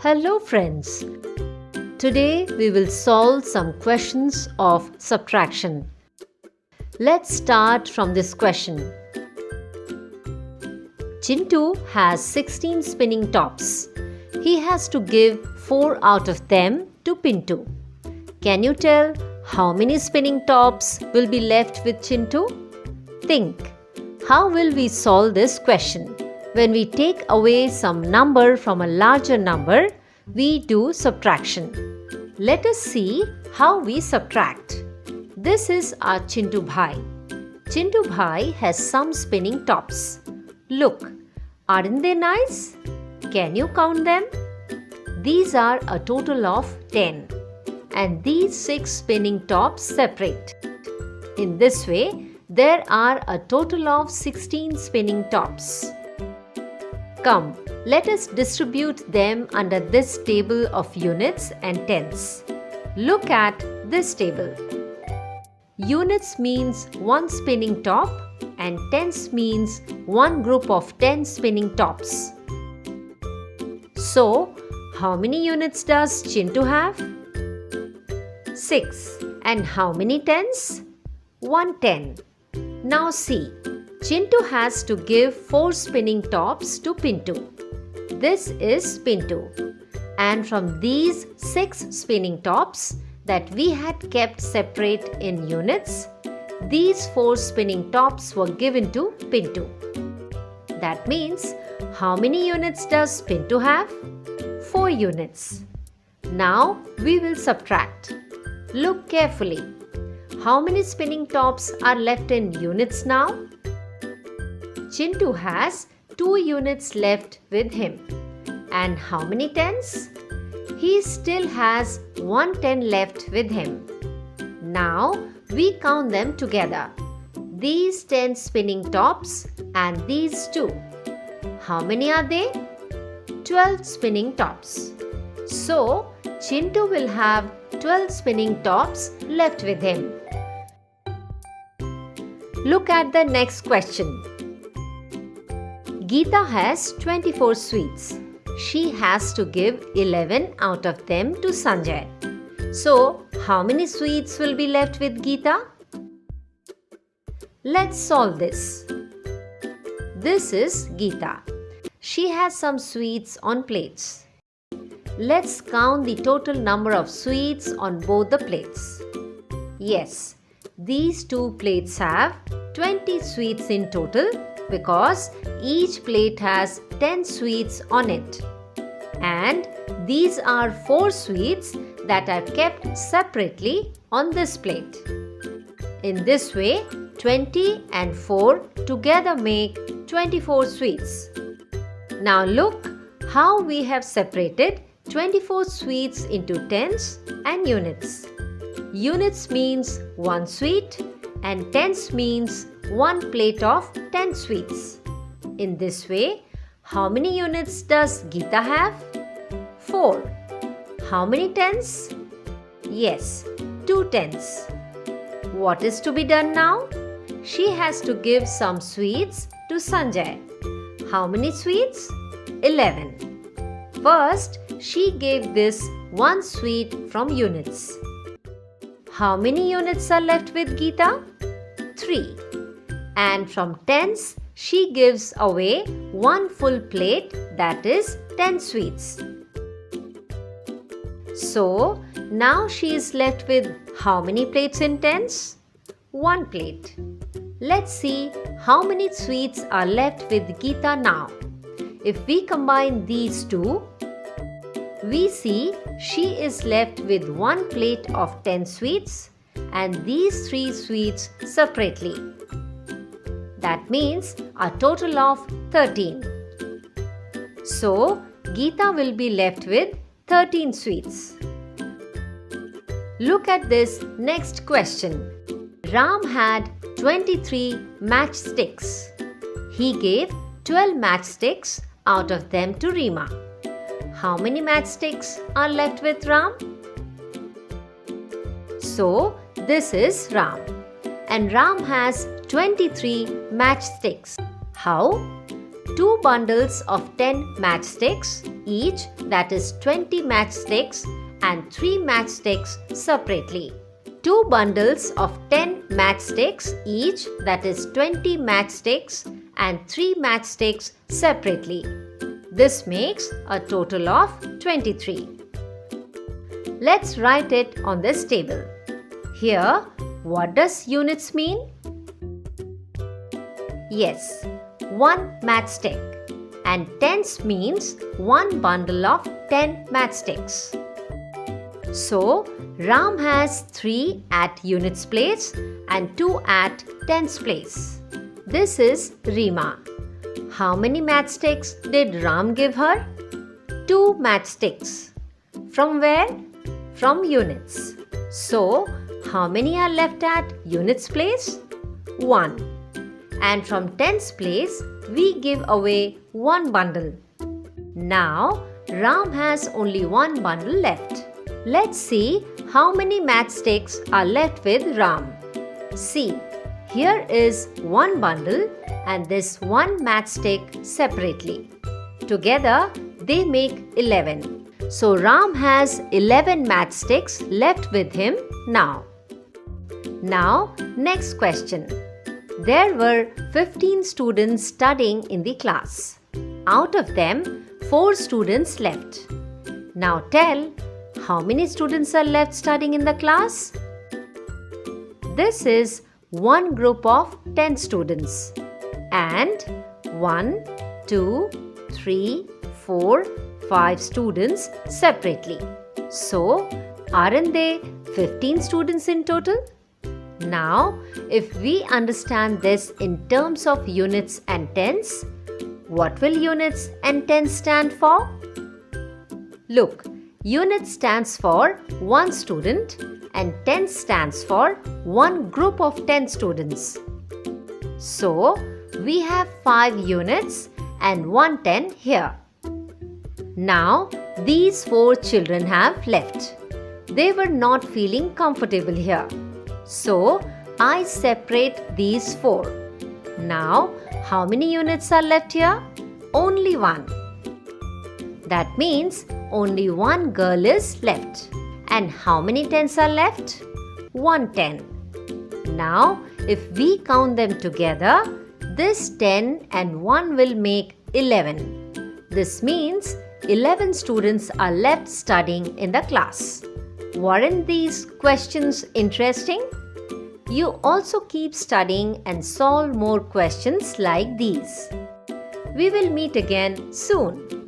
Hello friends. Today we will solve some questions of subtraction. Let's start from this question. Chintu has 16 spinning tops. He has to give 4 out of them to Pintu. Can you tell how many spinning tops will be left with Chintu? Think. How will we solve this question? When we take away some number from a larger number, we do subtraction. Let us see how we subtract. This is our Chintu Bhai. Chintu Bhai has some spinning tops. Look, aren't they nice? Can you count them? These are a total of 10. And these 6 spinning tops separate. In this way, there are a total of 16 spinning tops. Come, let us distribute them under this table of units and tens. Look at this table. Units means 1 spinning top and tens means 1 group of 10 spinning tops. So, how many units does Chintu have? 6. And how many tens? 1 10. Now see. Chintu has to give 4 spinning tops to Pintu. This is Pintu. And from these 6 spinning tops that we had kept separate in units, these 4 spinning tops were given to Pintu. That means, how many units does Pintu have? 4 units. Now we will subtract. Look carefully. How many spinning tops are left in units now? Chintu has 2 units left with him. And how many tens? He still has 1 10 left with him. Now we count them together. These 10 spinning tops and these 2. How many are they? 12 spinning tops. So Chintu will have 12 spinning tops left with him. Look at the next question. Geeta has 24 sweets. She has to give 11 out of them to Sanjay. So, how many sweets will be left with Geeta? Let's solve this. This is Geeta. She has some sweets on plates. Let's count the total number of sweets on both the plates. Yes, these 2 plates have 20 sweets in total because each plate has 10 sweets on it. And these are 4 sweets that are kept separately on this plate. In this way, 20 and 4 together make 24 sweets. Now look how we have separated 24 sweets into tens and units. Units means 1 sweet and tens means 1 plate of 10 sweets. In this way, how many units does Geeta have? 4. How many tens? Yes, 2 tens. What is to be done now? She has to give some sweets to Sanjay. How many sweets? 11. First, she gave this 1 sweet from units. How many units are left with Geeta? 3. And from tens, she gives away 1 full plate, that is 10 sweets. So, now she is left with how many plates in tens? 1 plate. Let's see how many sweets are left with Geeta now. If we combine these 2, we see she is left with 1 plate of 10 sweets and these 3 sweets separately. That means a total of 13. So, Geeta will be left with 13 sweets. Look at this next question. Ram had 23 matchsticks. He gave 12 matchsticks out of them to Reema. How many matchsticks are left with Ram? So, this is Ram. And Ram has 23 matchsticks. How? 2 bundles of 10 matchsticks, each, that is 20 matchsticks, and 3 matchsticks separately. 2 bundles of 10 matchsticks each, that is 20 matchsticks, and 3 matchsticks separately. This makes a total of 23. Let's write it on this table. Here, what does units mean? Yes, 1 matchstick, and tens means 1 bundle of 10 matchsticks. So, Ram has 3 at units place and 2 at tens place. This is Rima. How many matchsticks did Ram give her? 2 matchsticks. From where? From units. So, how many are left at units place? 1. And from tens place, we give away 1 bundle. Now, Ram has only 1 bundle left. Let's see how many matchsticks are left with Ram. See, here is 1 bundle and this 1 matchstick separately. Together, they make 11. So, Ram has 11 matchsticks left with him now. Now, next question. There were 15 students studying in the class. Out of them, 4 students left. Now tell, how many students are left studying in the class? This is one group of 10 students. And 1, 2, 3, 4, 5 students separately. So, aren't they 15 students in total? Now, if we understand this in terms of units and tens, what will units and tens stand for? Look, units stands for 1 student and tens stands for 1 group of 10 students. So, we have 5 units and 1 10 here. Now, these 4 children have left. They were not feeling comfortable here. So, I separate these 4. Now, how many units are left here? Only 1. That means only 1 girl is left. And how many tens are left? 1 10. Now, if we count them together, this 10 and 1 will make 11. This means 11 students are left studying in the class. Weren't these questions interesting? You also keep studying and solve more questions like these. We will meet again soon.